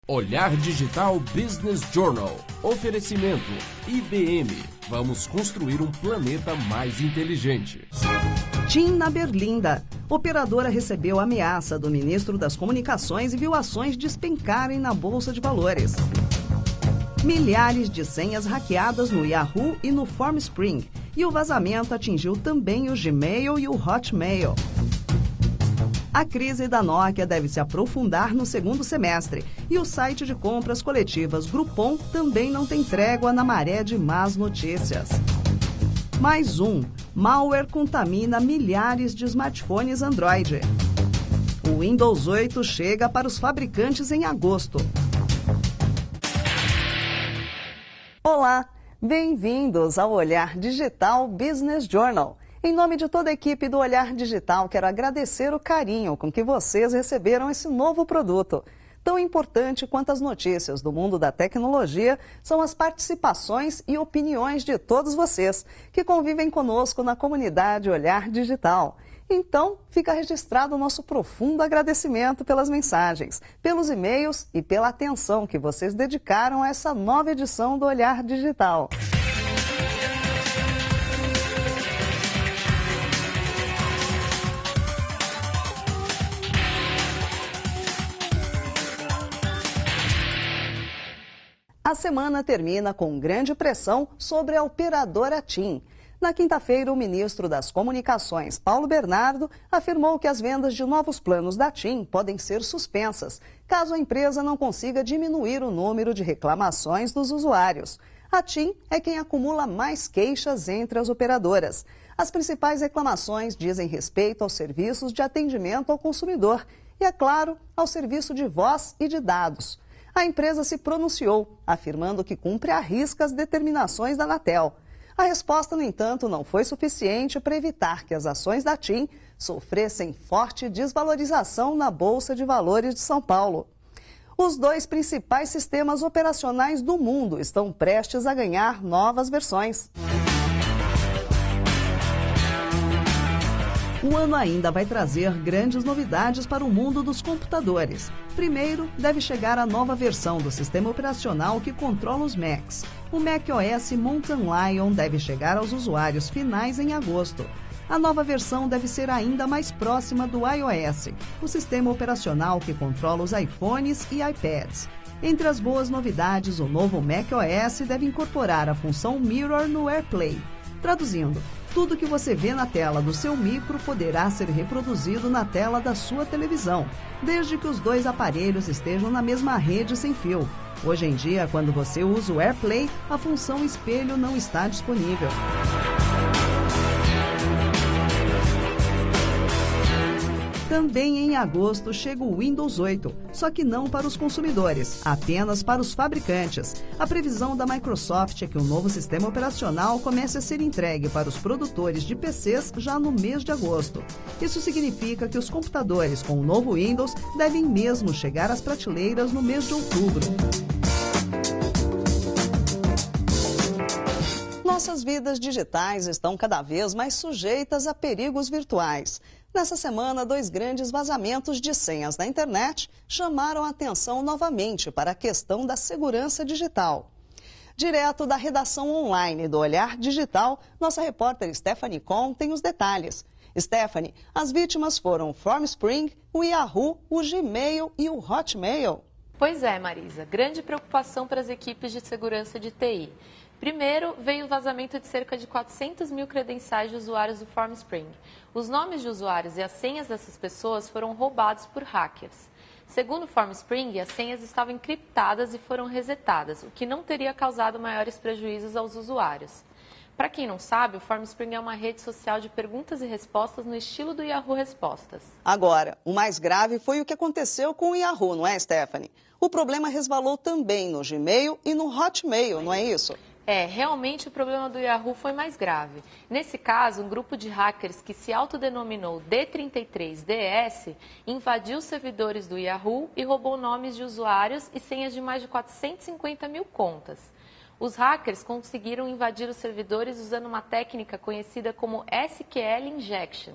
Olhar Digital Business Journal. Oferecimento IBM. Vamos construir um planeta mais inteligente. TIM na Berlinda. Operadora recebeu ameaça do ministro das Comunicações e viu ações despencarem na Bolsa de Valores. Milhares de senhas hackeadas no Yahoo e no Formspring. E o vazamento atingiu também o Gmail e o Hotmail. A crise da Nokia deve se aprofundar no segundo semestre e o site de compras coletivas Groupon também não tem trégua na maré de más notícias. Mais um, malware contamina milhares de smartphones Android. O Windows 8 chega para os fabricantes em agosto. Olá, bem-vindos ao Olhar Digital Business Journal. Em nome de toda a equipe do Olhar Digital, quero agradecer o carinho com que vocês receberam esse novo produto. Tão importante quanto as notícias do mundo da tecnologia são as participações e opiniões de todos vocês que convivem conosco na comunidade Olhar Digital. Então, fica registrado o nosso profundo agradecimento pelas mensagens, pelos e-mails e pela atenção que vocês dedicaram a essa nova edição do Olhar Digital. A semana termina com grande pressão sobre a operadora TIM. Na quinta-feira, o ministro das Comunicações, Paulo Bernardo, afirmou que as vendas de novos planos da TIM podem ser suspensas, caso a empresa não consiga diminuir o número de reclamações dos usuários. A TIM é quem acumula mais queixas entre as operadoras. As principais reclamações dizem respeito aos serviços de atendimento ao consumidor e, é claro, ao serviço de voz e de dados. A empresa se pronunciou, afirmando que cumpre à risca as determinações da Anatel. A resposta, no entanto, não foi suficiente para evitar que as ações da TIM sofressem forte desvalorização na Bolsa de Valores de São Paulo. Os dois principais sistemas operacionais do mundo estão prestes a ganhar novas versões. O ano ainda vai trazer grandes novidades para o mundo dos computadores. Primeiro, deve chegar a nova versão do sistema operacional que controla os Macs. O macOS Mountain Lion deve chegar aos usuários finais em agosto. A nova versão deve ser ainda mais próxima do iOS, o sistema operacional que controla os iPhones e iPads. Entre as boas novidades, o novo macOS deve incorporar a função Mirror no AirPlay. Traduzindo, tudo que você vê na tela do seu micro poderá ser reproduzido na tela da sua televisão, desde que os dois aparelhos estejam na mesma rede sem fio. Hoje em dia, quando você usa o AirPlay, a função espelho não está disponível. Também em agosto chega o Windows 8, só que não para os consumidores, apenas para os fabricantes. A previsão da Microsoft é que o novo sistema operacional comece a ser entregue para os produtores de PCs já no mês de agosto. Isso significa que os computadores com o novo Windows devem mesmo chegar às prateleiras no mês de outubro. Nossas vidas digitais estão cada vez mais sujeitas a perigos virtuais. Nessa semana, 2 grandes vazamentos de senhas na internet chamaram a atenção novamente para a questão da segurança digital. Direto da redação online do Olhar Digital, nossa repórter Stephanie Kohn tem os detalhes. Stephanie, as vítimas foram o Formspring, o Yahoo, o Gmail e o Hotmail. Pois é, Marisa, grande preocupação para as equipes de segurança de TI. Primeiro, veio o vazamento de cerca de 400 mil credenciais de usuários do Formspring. Os nomes de usuários e as senhas dessas pessoas foram roubados por hackers. Segundo o Formspring, as senhas estavam encriptadas e foram resetadas, o que não teria causado maiores prejuízos aos usuários. Para quem não sabe, o Formspring é uma rede social de perguntas e respostas no estilo do Yahoo Respostas. Agora, o mais grave foi o que aconteceu com o Yahoo, não é, Stephanie? O problema resvalou também no Gmail e no Hotmail, não é isso? Realmente o problema do Yahoo foi mais grave. Nesse caso, um grupo de hackers que se autodenominou D33DS invadiu os servidores do Yahoo e roubou nomes de usuários e senhas de mais de 450 mil contas. Os hackers conseguiram invadir os servidores usando uma técnica conhecida como SQL Injection.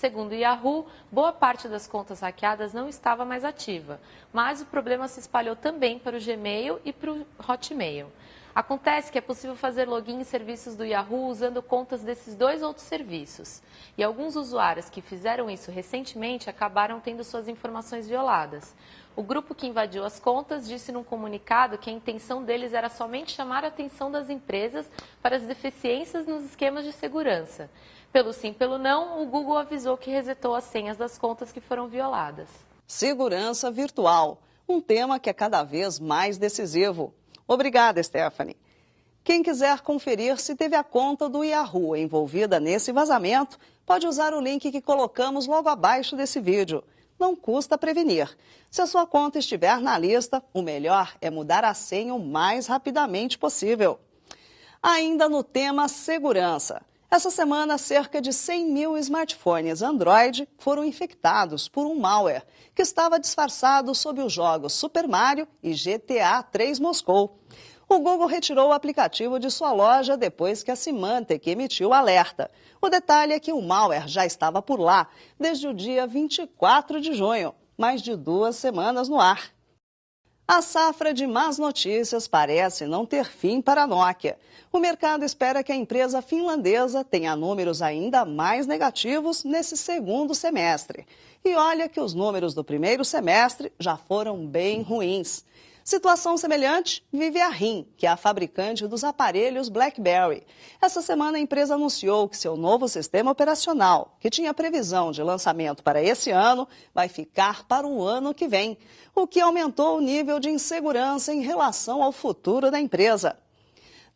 Segundo o Yahoo, boa parte das contas hackeadas não estava mais ativa, mas o problema se espalhou também para o Gmail e para o Hotmail. Acontece que é possível fazer login em serviços do Yahoo usando contas desses dois outros serviços. E alguns usuários que fizeram isso recentemente acabaram tendo suas informações violadas. O grupo que invadiu as contas disse num comunicado que a intenção deles era somente chamar a atenção das empresas para as deficiências nos esquemas de segurança. Pelo sim, pelo não, o Google avisou que resetou as senhas das contas que foram violadas. Segurança virtual, um tema que é cada vez mais decisivo. Obrigada, Stephanie. Quem quiser conferir se teve a conta do Yahoo envolvida nesse vazamento, pode usar o link que colocamos logo abaixo desse vídeo. Não custa prevenir. Se a sua conta estiver na lista, o melhor é mudar a senha o mais rapidamente possível. Ainda no tema segurança. Essa semana, cerca de 100 mil smartphones Android foram infectados por um malware que estava disfarçado sob os jogos Super Mario e GTA 3 Moscou. O Google retirou o aplicativo de sua loja depois que a Symantec emitiu o alerta. O detalhe é que o malware já estava por lá desde o dia 24 de junho, mais de 2 semanas no ar. A safra de más notícias parece não ter fim para a Nokia. O mercado espera que a empresa finlandesa tenha números ainda mais negativos nesse segundo semestre. E olha que os números do primeiro semestre já foram bem ruins. Situação semelhante vive a RIM, que é a fabricante dos aparelhos BlackBerry. Essa semana a empresa anunciou que seu novo sistema operacional, que tinha previsão de lançamento para esse ano, vai ficar para o ano que vem, o que aumentou o nível de insegurança em relação ao futuro da empresa.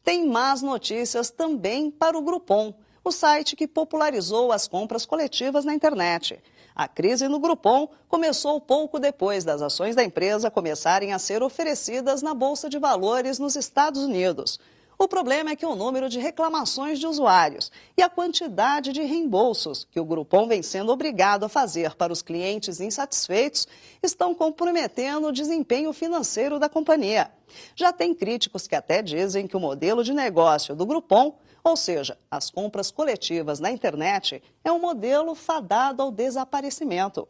Tem más notícias também para o Groupon, o site que popularizou as compras coletivas na internet. A crise no Groupon começou pouco depois das ações da empresa começarem a ser oferecidas na Bolsa de Valores nos Estados Unidos. O problema é que o número de reclamações de usuários e a quantidade de reembolsos que o Groupon vem sendo obrigado a fazer para os clientes insatisfeitos estão comprometendo o desempenho financeiro da companhia. Já tem críticos que até dizem que o modelo de negócio do Groupon, ou seja, as compras coletivas na internet, é um modelo fadado ao desaparecimento.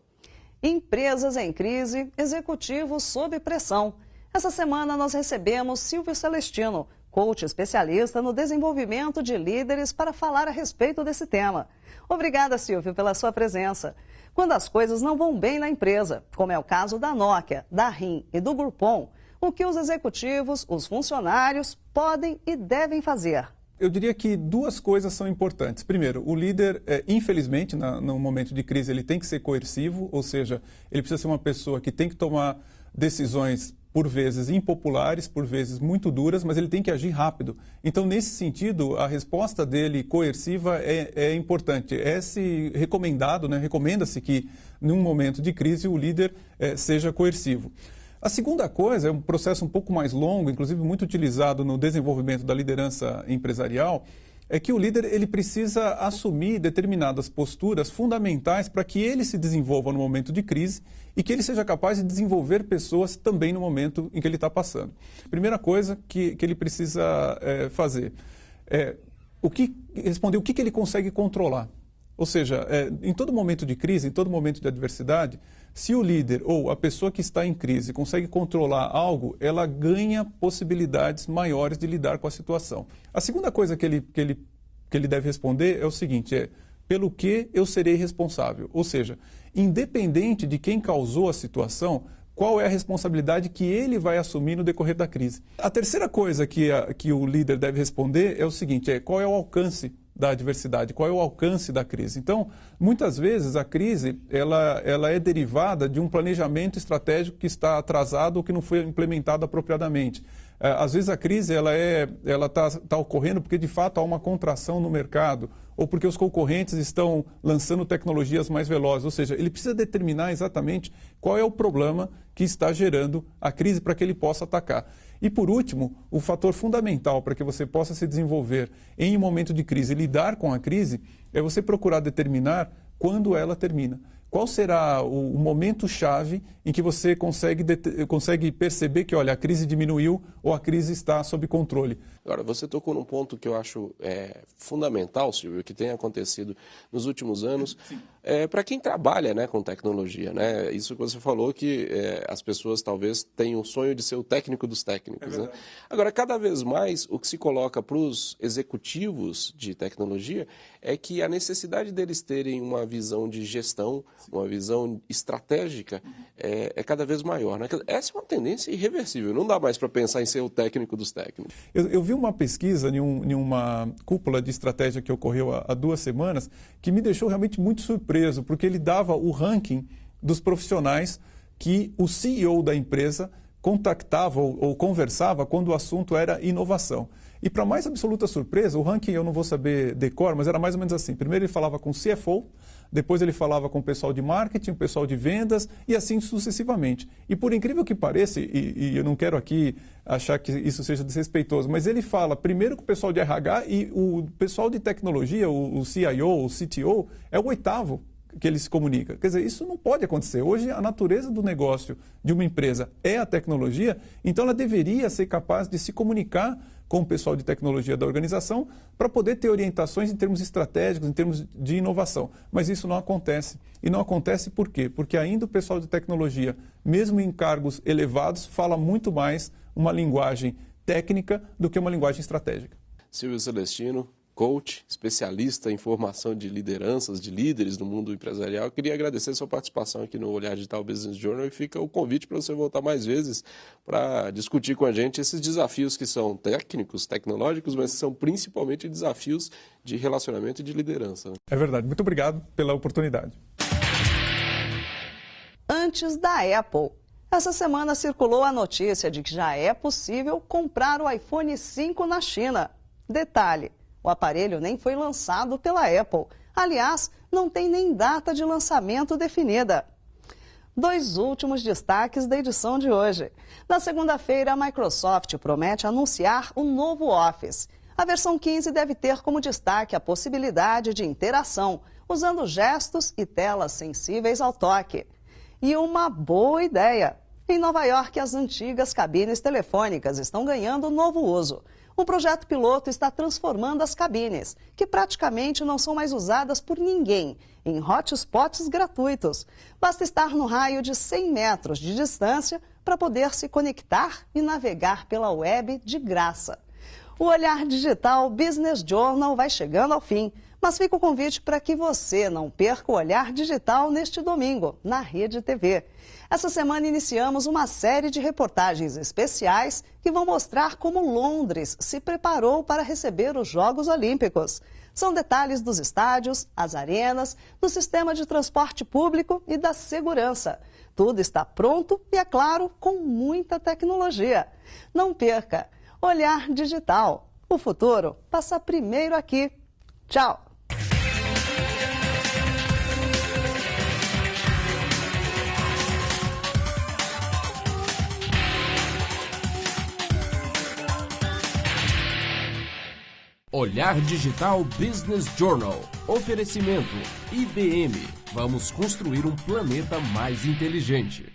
Empresas em crise, executivos sob pressão. Essa semana nós recebemos Silvio Celestino, coach especialista no desenvolvimento de líderes, para falar a respeito desse tema. Obrigada, Silvio, pela sua presença. Quando as coisas não vão bem na empresa, como é o caso da Nokia, da RIM e do Groupon, o que os executivos, os funcionários, podem e devem fazer? Eu diria que 2 coisas são importantes. Primeiro, o líder, infelizmente, no momento de crise, ele tem que ser coercivo, ou seja, ele precisa ser uma pessoa que tem que tomar decisões, por vezes impopulares, por vezes muito duras, mas ele tem que agir rápido. Então, nesse sentido, a resposta dele coerciva é importante. É-se recomendado, né? Recomenda-se que, num momento de crise, o líder seja coercivo. A segunda coisa é um processo um pouco mais longo, inclusive muito utilizado no desenvolvimento da liderança empresarial, é que o líder ele precisa assumir determinadas posturas fundamentais para que ele se desenvolva no momento de crise e que ele seja capaz de desenvolver pessoas também no momento em que ele está passando. Primeira coisa que ele precisa fazer é responder o que ele consegue controlar. Ou seja, em todo momento de crise, em todo momento de adversidade, se o líder ou a pessoa que está em crise consegue controlar algo, ela ganha possibilidades maiores de lidar com a situação. A segunda coisa que ele deve responder é o seguinte, pelo que eu serei responsável? Ou seja, independente de quem causou a situação, qual é a responsabilidade que ele vai assumir no decorrer da crise? A terceira coisa que o líder deve responder é o seguinte, qual é o alcance da adversidade, qual é o alcance da crise. Então, muitas vezes a crise ela é derivada de um planejamento estratégico que está atrasado ou que não foi implementado apropriadamente. Às vezes a crise ela tá ocorrendo porque de fato há uma contração no mercado ou porque os concorrentes estão lançando tecnologias mais velozes. Ou seja, ele precisa determinar exatamente qual é o problema que está gerando a crise para que ele possa atacar. E, por último, o fator fundamental para que você possa se desenvolver em um momento de crise e lidar com a crise é você procurar determinar quando ela termina. Qual será o momento-chave em que você consegue perceber que, olha, a crise diminuiu ou a crise está sob controle? Agora, você tocou num ponto que eu acho fundamental, Silvio, que tem acontecido nos últimos anos. para quem trabalha, né, com tecnologia, né? Isso que você falou que as pessoas talvez tenham o sonho de ser o técnico dos técnicos, né? Agora, cada vez mais, o que se coloca para os executivos de tecnologia é que a necessidade deles terem uma visão de gestão, uma visão estratégica, é cada vez maior, né? Essa é uma tendência irreversível, não dá mais para pensar em ser o técnico dos técnicos. Eu vi uma pesquisa em uma cúpula de estratégia que ocorreu há 2 semanas que me deixou realmente muito surpreso, porque ele dava o ranking dos profissionais que o CEO da empresa contactava ou conversava quando o assunto era inovação. E para mais absoluta surpresa, o ranking eu não vou saber decor, mas era mais ou menos assim. Primeiro ele falava com o CFO, depois ele falava com o pessoal de marketing, o pessoal de vendas e assim sucessivamente. E por incrível que pareça, e eu não quero aqui achar que isso seja desrespeitoso, mas ele fala primeiro com o pessoal de RH e o pessoal de tecnologia, o CIO, o CTO, é o 8º que ele se comunica. Quer dizer, isso não pode acontecer. Hoje, a natureza do negócio de uma empresa é a tecnologia, então ela deveria ser capaz de se comunicar com o pessoal de tecnologia da organização para poder ter orientações em termos estratégicos, em termos de inovação. Mas isso não acontece. E não acontece por quê? Porque ainda o pessoal de tecnologia, mesmo em cargos elevados, fala muito mais uma linguagem técnica do que uma linguagem estratégica. Silvio Celestino, coach, especialista em formação de lideranças, de líderes no mundo empresarial. Eu queria agradecer a sua participação aqui no Olhar Digital Business Journal e fica o convite para você voltar mais vezes para discutir com a gente esses desafios que são técnicos, tecnológicos, mas que são principalmente desafios de relacionamento e de liderança. É verdade. Muito obrigado pela oportunidade. Antes da Apple. Essa semana circulou a notícia de que já é possível comprar o iPhone 5 na China. Detalhe: o aparelho nem foi lançado pela Apple. Aliás, não tem nem data de lançamento definida. 2 últimos destaques da edição de hoje. Na segunda-feira, a Microsoft promete anunciar o novo Office. A versão 15 deve ter como destaque a possibilidade de interação, usando gestos e telas sensíveis ao toque. E uma boa ideia! Em Nova York, as antigas cabines telefônicas estão ganhando novo uso. Um projeto piloto está transformando as cabines, que praticamente não são mais usadas por ninguém, em hotspots gratuitos. Basta estar no raio de 100 metros de distância para poder se conectar e navegar pela web de graça. O Olhar Digital Business Journal vai chegando ao fim, mas fica o convite para que você não perca o Olhar Digital neste domingo, na Rede TV. Essa semana iniciamos uma série de reportagens especiais que vão mostrar como Londres se preparou para receber os Jogos Olímpicos. São detalhes dos estádios, as arenas, do sistema de transporte público e da segurança. Tudo está pronto e, é claro, com muita tecnologia. Não perca! Olhar Digital. O futuro passa primeiro aqui. Tchau! Olhar Digital Business Journal. Oferecimento IBM. Vamos construir um planeta mais inteligente.